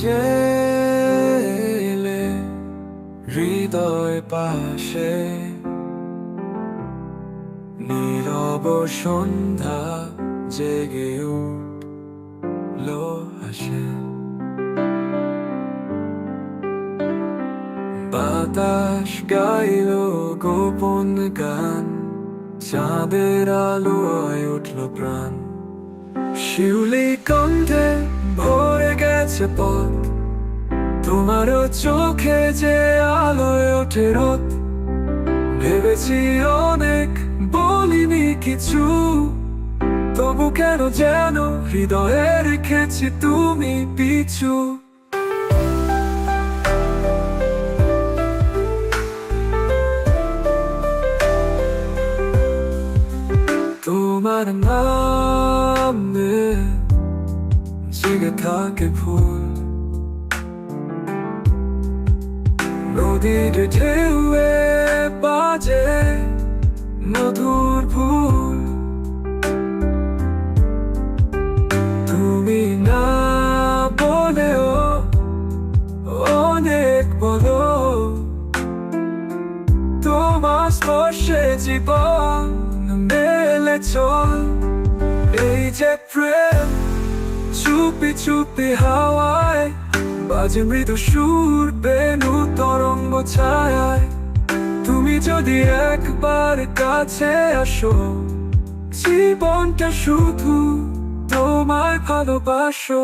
যে এলে হৃদয় পাশে, নীরব সন্ধ্যা জেগে উঠলো আসে। বাতাস গাইল গোপন গান, চাঁদের আলোয় উঠল প্রাণ। শিউলি কণ্ঠে ভরে গেছে পথ, তোমারও চোখে যে আলোয় ওঠে রথ। ভেবেছি অনেক, বলিনি কিছু, তবু কেন যেন হৃদয়ে রেখেছি তুমি পিছু। তোমার নামে জেগে থাকে ফুল, নদীর ঢেউয়ে বাজে মধুর ফুল। তুমি না বলেও অনেক বলো, তোমার স্পর্শে জীবন মেলে চল। এই যে প্রেম চুপি চুপি হাওয়ায় বাজে মৃদু সুর, বেনু তরঙ্গ ছায়ায়। তুমি যদি একবার কাছে আসো, জীবনটা শুধু তোমায় ভালোবাসো।